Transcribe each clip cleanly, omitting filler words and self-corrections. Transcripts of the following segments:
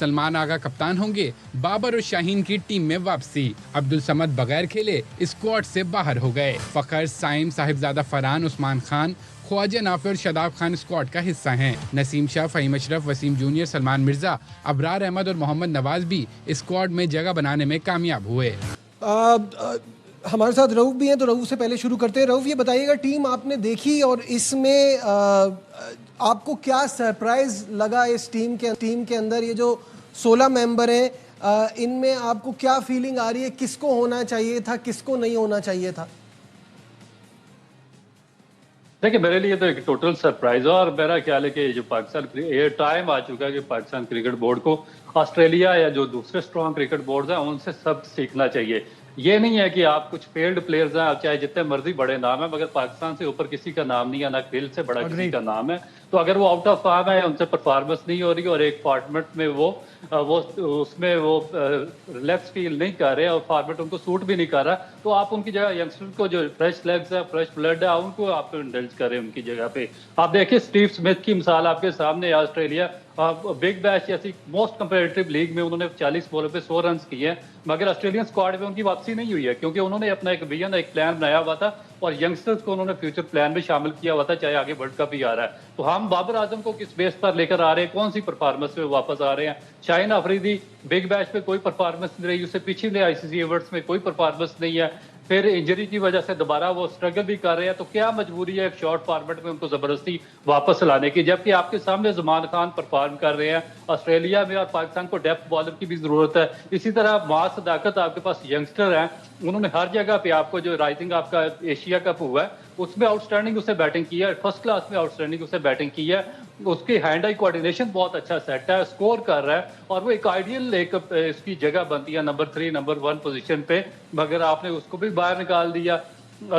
सलमान आगा कप्तान होंगे, बाबर और शाहीन की टीम में वापसी। अब्दुल समद बगैर खेले स्क्वाड से बाहर हो गए। फखर, साइम, साहिबजादा फरहान, उस्मान खान, ख्वाजा नाफे और शादाब खान स्क्वाड का हिस्सा हैं। नसीम शाह, फहीम अशरफ, वसीम जूनियर, सलमान मिर्जा, अबरार अहमद और मोहम्मद नवाज भी स्क्वाड में जगह बनाने में कामयाब हुए। हमारे साथ रऊफ भी हैं, तो रऊफ से पहले शुरू करते हैं। रऊफ, ये बताइएगा, टीम आपने देखी और इसमें आपको क्या सरप्राइज लगा इस टीम के अंदर? ये जो 16 मेंबर हैं, इनमें आपको क्या फीलिंग आ रही है? किसको होना चाहिए था, किसको नहीं होना चाहिए था? देखिए, मेरे लिए तो एक टोटल सरप्राइज है और मेरा ख्याल है कि जो पाकिस्तान, ये टाइम आ चुका है कि पाकिस्तान क्रिकेट बोर्ड को ऑस्ट्रेलिया या जो दूसरे स्ट्रॉन्ग क्रिकेट बोर्ड हैं उनसे सब सीखना चाहिए। ये नहीं है कि आप कुछ फेल्ड प्लेयर्स हैं, आप चाहे जितने मर्जी बड़े नाम है, मगर पाकिस्तान से ऊपर किसी का नाम नहीं है, ना गिल से बड़ा किसी का नाम है। तो अगर वो आउट ऑफ फॉर्म है, उनसे परफॉर्मेंस नहीं हो रही और एक फॉर्मेट में वो उसमें वो रिलैक्स फील नहीं कर रहे और फॉर्मेट उनको सूट भी नहीं कर रहा, तो आप उनकी जगह यंगस्टर को, जो फ्रेश लेग्स है, फ्रेश ब्लड है, उनको आप इंडल्ज करें उनकी जगह पे। आप देखिए, स्टीव स्मिथ की मिसाल आपके सामने। ऑस्ट्रेलिया बिग बैश जैसी मोस्ट कंपेटिटिव लीग में उन्होंने 40 बॉलों पे 100 रन किए हैं, मगर ऑस्ट्रेलियन स्क्वाड में उनकी वापसी नहीं हुई है क्योंकि उन्होंने अपना एक विजन, एक प्लान बनाया हुआ था और यंगस्टर्स को उन्होंने फ्यूचर प्लान में शामिल किया हुआ था, चाहे आगे वर्ल्ड कप ही आ रहा है। तो हम बाबर आजम को किस बेस पर लेकर आ रहे हैं, कौन सी परफॉर्मेंस में वापस आ रहे हैं? शाहीन अफरीदी बिग बैश पे कोई परफॉर्मेंस नहीं रही, उससे पिछले आईसीसी अवार्ड्स में कोई परफॉर्मेंस नहीं है, फिर इंजरी की वजह से दोबारा वो स्ट्रगल भी कर रहे हैं। तो क्या मजबूरी है एक शॉर्ट फॉर्मेट में उनको जबरदस्ती वापस लाने की, जबकि आपके सामने जमान खान परफॉर्म कर रहे हैं ऑस्ट्रेलिया में और पाकिस्तान को डेप्थ बॉलर की भी जरूरत है। इसी तरह मास सदाकत, आपके पास यंगस्टर हैं, उन्होंने हर जगह पे आपको, जो राइजिंग आपका एशिया कप हुआ है उसमें आउटस्टैंडिंग उसे बैटिंग की है, फर्स्ट क्लास में आउटस्टैंडिंग उसे बैटिंग की है, उसकी हैंड आई कोऑर्डिनेशन बहुत अच्छा सेट है, स्कोर कर रहा है और वो एक आइडियल एक इसकी जगह बनती है नंबर 3, नंबर 1 पोजीशन पे, मगर आपने उसको भी बाहर निकाल दिया।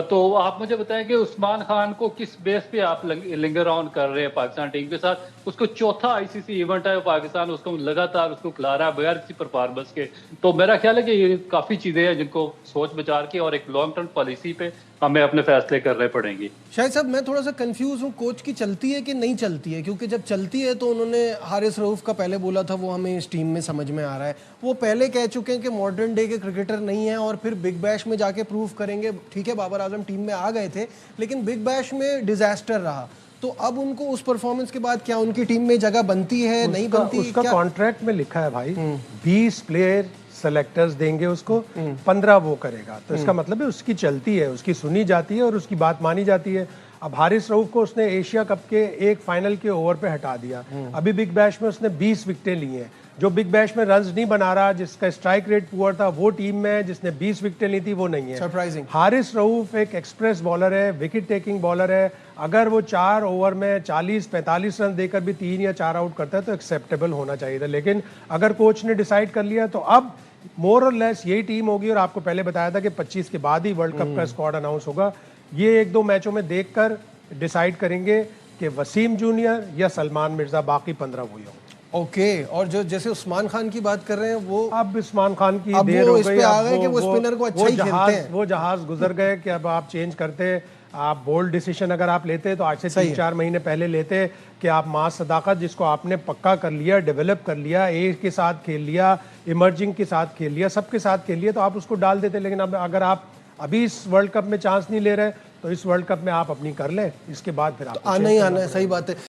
तो आप मुझे बताएं कि उस्मान खान को किस बेस पे आप लिंगर ऑन कर रहे हैं पाकिस्तान टीम के साथ? उसको चौथा आईसीसी इवेंट है, पाकिस्तान उसको लगातार उसको खिला रहा है बगैर किसी परफॉर्मेंस के। तो मेरा ख्याल है कि ये काफी चीजें हैं जिनको सोच विचार के और एक लॉन्ग टर्म पॉलिसी पे हमें अपने फैसले करने पड़ेंगे। शायद साहब, मैं थोड़ा सा कंफ्यूज हूँ, कोच की चलती है कि नहीं चलती है? क्योंकि जब चलती है तो उन्होंने हारिस रऊफ का पहले बोला था, वो हमें इस टीम में समझ में आ रहा है। वो पहले कह चुके हैं कि मॉडर्न डे के क्रिकेटर नहीं है और फिर बिग बैश में जाके प्रूव करेंगे। ठीक है, बाबर आजम टीम में आ गए थे, लेकिन बिग बैश में डिजास्टर रहा। तो अब उनको उस परफॉर्मेंस के बाद क्या उनकी टीम में जगह बनती है, नहीं बनती? उसका कॉन्ट्रैक्ट में लिखा है भाई, 20 प्लेयर सेलेक्टर्स देंगे उसको, 15 वो करेगा। तो इसका मतलब है उसकी चलती है, उसकी सुनी जाती है और उसकी बात मानी जाती है। अब हारिस रऊफ को उसने एशिया कप के एक फाइनल के ओवर पे हटा दिया। अभी बिग बैश में उसने 20 विकेटें ली हैं। जो बिग बैश में रन्स नहीं बना रहा, जिसका स्ट्राइक रेट पुअर था, वो टीम में जिसने 20 विकेटें ली थी वो नहीं है। सरप्राइजिंग। हारिस रऊफ एक एक्सप्रेस बॉलर है, विकेट टेकिंग बॉलर है। अगर वो 4 ओवर में 40-45 रन देकर भी 3 या 4 आउट करता है तो एक्सेप्टेबल होना चाहिए था। लेकिन अगर कोच ने डिसाइड कर लिया तो अब मोर और लेस यही टीम होगी। और आपको पहले बताया था कि 25 के बाद ही वर्ल्ड कप का स्क्वाड अनाउंस होगा। ये 1-2 मैचों में देखकर डिसाइड करेंगे कि वसीम जूनियर या सलमान मिर्जा, बाकी 15 वही होंगे। ओके। और जो जैसे उस्मान खान की बात कर रहे हैं, वो अब उस्मान खान की अब देर वो हो इस गई, पे आ गए कि वो स्पिनर को अच्छा ही खेलते हैं। वो जहाज गुजर गए कि अब आप चेंज करते। आप बोल्ड डिसीजन अगर आप लेते तो आज से 3-4 महीने पहले लेते कि आप मास सदाकत, जिसको आपने पक्का कर लिया, डेवलप कर लिया, ए के साथ खेल लिया, इमर्जिंग के साथ खेल लिया, सबके साथ खेल लिया, तो आप उसको डाल देते। लेकिन अब अगर आप अभी इस वर्ल्ड कप में चांस नहीं ले रहे तो इस वर्ल्ड कप में आप अपनी कर लें, इसके बाद फिर आप आना ही आना है। सही बात है।